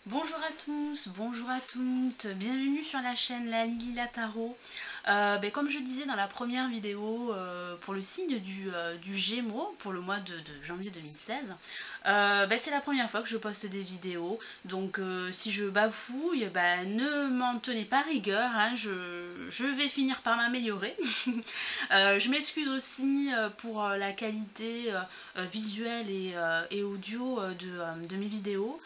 Bonjour à tous, bonjour à toutes, bienvenue sur la chaîne La Lila Tarot. Comme je disais dans la première vidéo, pour le signe du Gémeaux, pour le mois de janvier 2016, c'est la première fois que je poste des vidéos, donc si je bafouille, ne m'en tenez pas rigueur, hein, je vais finir par m'améliorer. Je m'excuse aussi pour la qualité visuelle et audio de mes vidéos.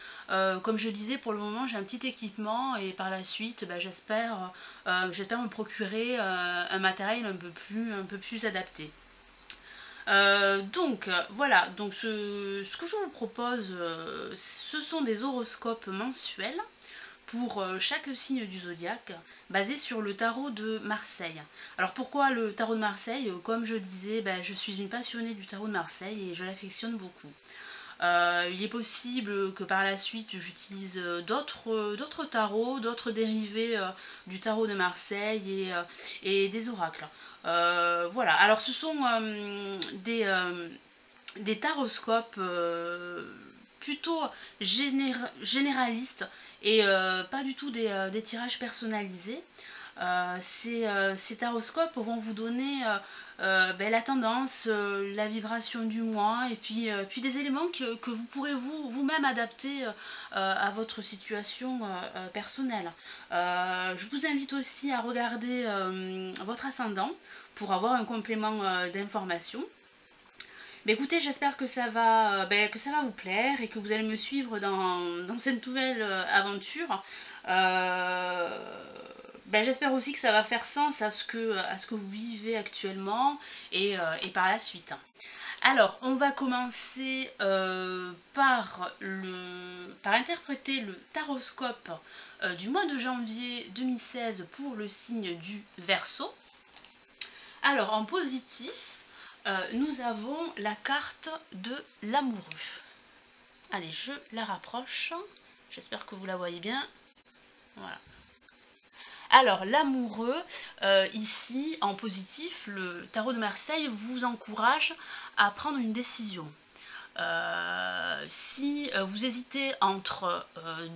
Comme je disais, pour le moment j'ai un petit équipement et par la suite j'espère me procurer un matériel un peu plus adapté. Voilà, donc ce que je vous propose, ce sont des horoscopes mensuels pour chaque signe du zodiaque, basé sur le tarot de Marseille. Alors pourquoi le tarot de Marseille? Comme je disais, je suis une passionnée du tarot de Marseille et je l'affectionne beaucoup. Il est possible que par la suite j'utilise d'autres tarots, d'autres dérivés du tarot de Marseille et des oracles. Voilà, alors ce sont des taroscopes plutôt généralistes et pas du tout des tirages personnalisés. Ces taroscopes vont vous donner la tendance, la vibration du mois et puis des éléments que vous pourrez vous-même adapter à votre situation personnelle. Je vous invite aussi à regarder votre ascendant pour avoir un complément d'information. Écoutez, j'espère que ça va vous plaire et que vous allez me suivre dans cette nouvelle aventure. Euh, J'espère aussi que ça va faire sens à ce que vous vivez actuellement et par la suite. Alors, on va commencer par interpréter le taroscope du mois de janvier 2016 pour le signe du Verseau. Alors, en positif, nous avons la carte de l'amoureux. Allez, je la rapproche. J'espère que vous la voyez bien. Voilà. Alors, l'amoureux, ici, en positif, le tarot de Marseille vous encourage à prendre une décision. Si vous hésitez entre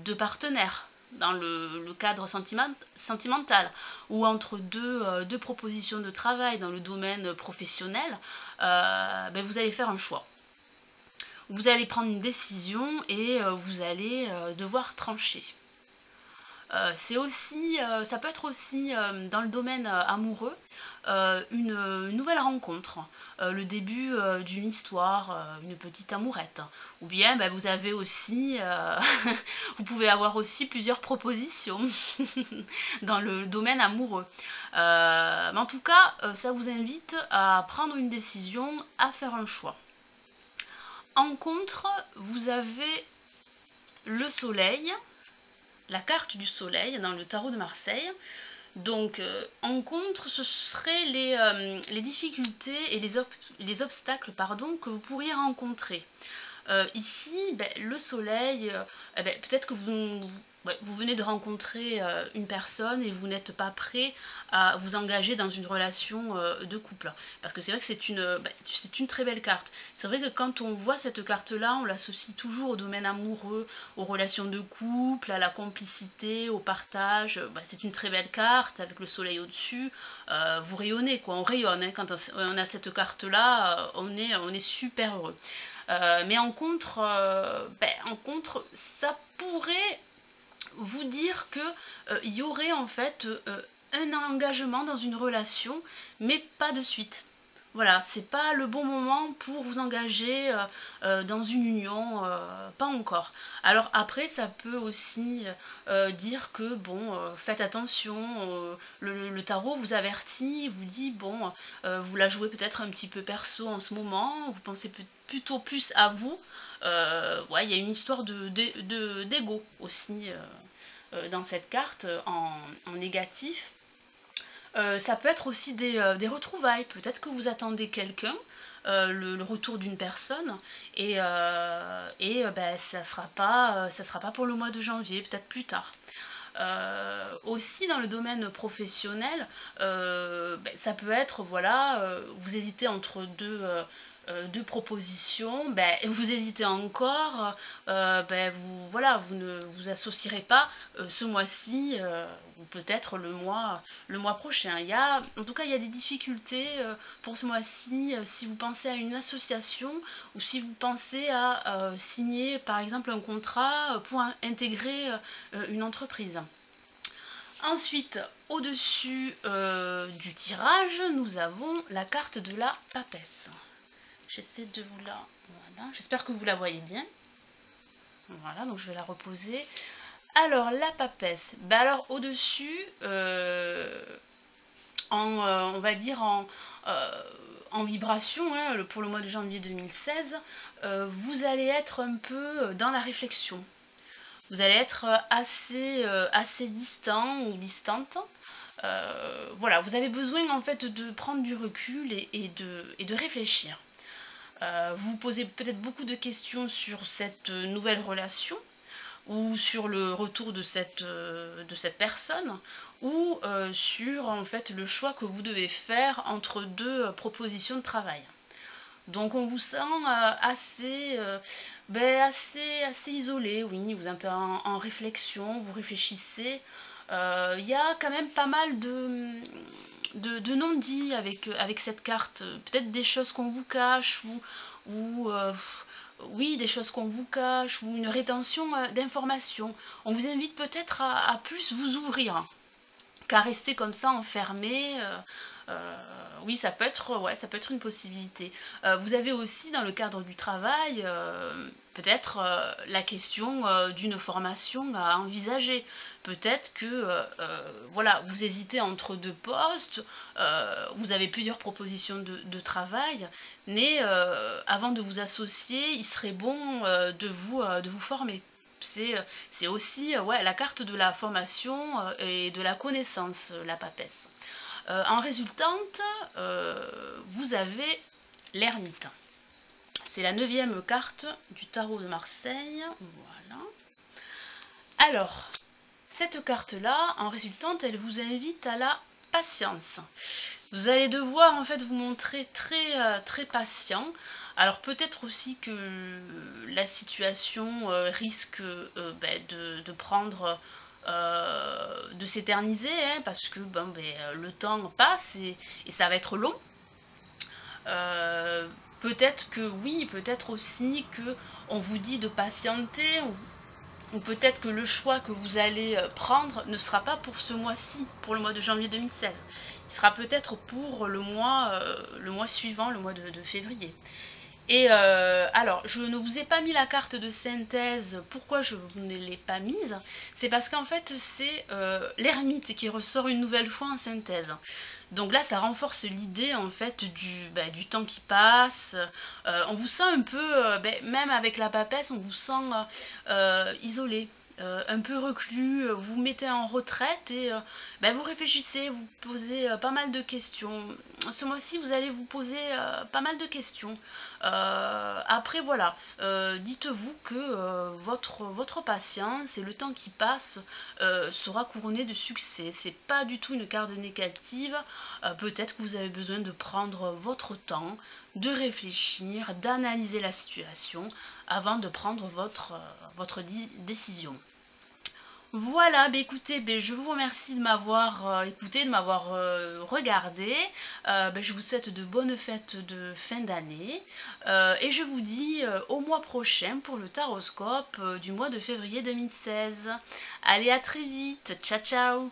deux partenaires, dans le cadre sentimental, ou entre deux propositions de travail dans le domaine professionnel, vous allez faire un choix. Vous allez prendre une décision et vous allez devoir trancher. Ça peut être aussi dans le domaine amoureux une nouvelle rencontre, le début d'une histoire, une petite amourette. Ou bien vous avez aussi, vous pouvez avoir aussi plusieurs propositions dans le domaine amoureux. Mais en tout cas, ça vous invite à prendre une décision, à faire un choix. En contre, vous avez le soleil, la carte du soleil dans le tarot de Marseille. Donc en contre, ce seraient les difficultés et les obstacles que vous pourriez rencontrer. Ici, le soleil, peut-être que vous venez de rencontrer une personne et vous n'êtes pas prêt à vous engager dans une relation de couple. Parce que c'est vrai que c'est une très belle carte. C'est vrai que quand on voit cette carte-là, on l'associe toujours au domaine amoureux, aux relations de couple, à la complicité, au partage. C'est une très belle carte avec le soleil au-dessus. Vous rayonnez, quoi. On rayonne, hein. Quand on a cette carte-là, on est super heureux. Mais en contre, ça pourrait vous dire que il y aurait en fait un engagement dans une relation, mais pas de suite. Voilà, c'est pas le bon moment pour vous engager dans une union, pas encore. Alors après, ça peut aussi dire que bon, faites attention, le tarot vous avertit, vous dit bon, vous la jouez peut-être un petit peu perso en ce moment, vous pensez plutôt plus à vous. Ouais, il y a une histoire d'ego aussi dans cette carte en négatif. Ça peut être aussi des retrouvailles. Peut-être que vous attendez quelqu'un, le retour d'une personne, et ça sera pas pour le mois de janvier, peut-être plus tard. Aussi dans le domaine professionnel, ça peut être, voilà, vous hésitez entre de propositions, ben, vous hésitez encore, ben, vous ne vous associerez pas ce mois-ci ou peut-être le mois prochain. En tout cas, il y a des difficultés pour ce mois-ci si vous pensez à une association ou si vous pensez à signer par exemple un contrat pour intégrer une entreprise. Ensuite, au-dessus du tirage, nous avons la carte de la papesse. J'essaie de vous la... Voilà, j'espère que vous la voyez bien. Voilà, donc je vais la reposer. Alors, la papesse. Ben alors, au-dessus, on va dire en vibration, hein, pour le mois de janvier 2016, vous allez être un peu dans la réflexion. Vous allez être assez distant ou distante. Voilà, vous avez besoin en fait de prendre du recul et de réfléchir. Vous vous posez peut-être beaucoup de questions sur cette nouvelle relation ou sur le retour de cette personne ou sur en fait le choix que vous devez faire entre deux propositions de travail. Donc on vous sent assez isolé, oui, vous êtes en réflexion, vous réfléchissez. Il y a quand même pas mal de non-dits avec cette carte. Peut-être des choses qu'on vous cache ou oui, des choses qu'on vous cache ou une rétention d'informations. On vous invite peut-être à plus vous ouvrir qu'à rester comme ça enfermé. Oui, ouais, ça peut être une possibilité. Vous avez aussi dans le cadre du travail peut-être la question d'une formation à envisager. Peut-être que voilà, vous hésitez entre deux postes, vous avez plusieurs propositions de travail, mais avant de vous associer, il serait bon de vous former. C'est aussi ouais, la carte de la formation et de la connaissance, la papesse. En résultante, vous avez l'ermite. C'est la 9e carte du tarot de Marseille. Voilà. Alors, cette carte-là, en résultante, elle vous invite à la patience. Vous allez devoir en fait vous montrer très patient. Alors peut-être aussi que la situation risque de prendre de s'éterniser, hein, parce que le temps passe et ça va être long. Peut-être que oui, peut-être aussi que on vous dit de patienter, ou peut-être que le choix que vous allez prendre ne sera pas pour ce mois-ci, pour le mois de janvier 2016. Il sera peut-être pour le mois suivant, le mois de février. Et alors, je ne vous ai pas mis la carte de synthèse. Pourquoi je ne l'ai pas mise? C'est parce qu'en fait, c'est l'ermite qui ressort une nouvelle fois en synthèse. Donc là, ça renforce l'idée en fait du temps qui passe. On vous sent un peu, même avec la papesse, on vous sent isolé. Un peu reclus, vous vous mettez en retraite et vous réfléchissez, vous posez pas mal de questions. Ce mois-ci, vous allez vous poser pas mal de questions. Après, voilà, dites-vous que votre patience et le temps qui passe sera couronné de succès. C'est pas du tout une carte négative. Peut-être que vous avez besoin de prendre votre temps, de réfléchir, d'analyser la situation avant de prendre votre décision. Voilà, écoutez, je vous remercie de m'avoir écouté, de m'avoir regardé. Je vous souhaite de bonnes fêtes de fin d'année. Et je vous dis au mois prochain pour le taroscope du mois de février 2016. Allez, à très vite. Ciao, ciao.